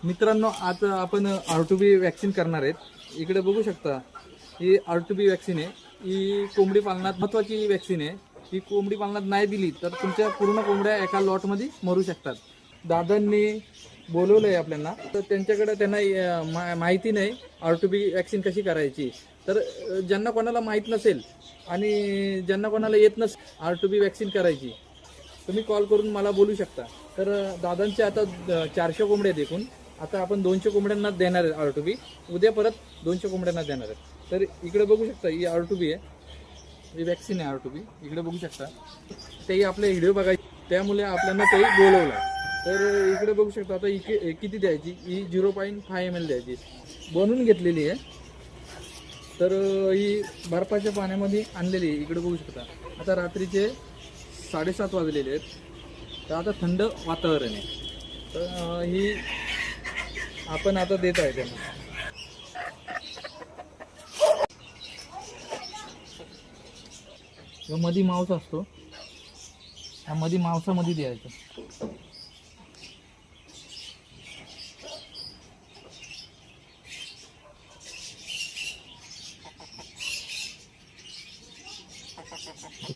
मित्रांनो, आज आपण R2B वॅक्सिन करणार आहेत। इकडे बघू शकता, ही R2B वॅक्सिन आहे। ही कोंबडी पालनात महत्त्वाची वॅक्सिन आहे। ही कोंबडी पालनात नाही दिली तर तुमच्या पूर्ण कोंबड्या एका लॉटमध्ये मरू शकतात। दादांनी बोलवलंय आपल्याला, तर त्यांना माहिती नाही R2B वॅक्सिन कशी करायची। तर ज्यांना कोणाला माहीत नसेल आणि ज्यांना कोणाला येत नसेल R2B वॅक्सिन करायची, तुम्ही कॉल करून मला बोलू शकता। तर दादांचे आता 400 कोंबड्या आहेत एकूण। आता आपण 200 कोंबड्यांना देणार आहे R2B। उद्या परत 200 कोंबड्यांना देणार आहे। तर इकडे बघू शकता, ही R2B आहे, ही वॅक्सिन आहे R2B। इकडे बघू शकता, तेही आपले व्हिडिओ बघायचे त्यामुळे आपल्याला तेही बोलवलं। तर इकडे बघू शकता, आता किती द्यायची, ही 0.5 ml द्यायची, बनवून घेतलेली आहे। तर ही बर्फाच्या पाण्यामध्ये आणलेली आहे। इकडे बघू शकता, आता रात्रीचे 7:30 वाजलेले आहेत, तर आता थंड वातावरण आहे। तर ही आपण आता देत आहे त्यांना। मध्ये मांस असतो, ह्या मध्ये मांसामध्ये द्यायचं।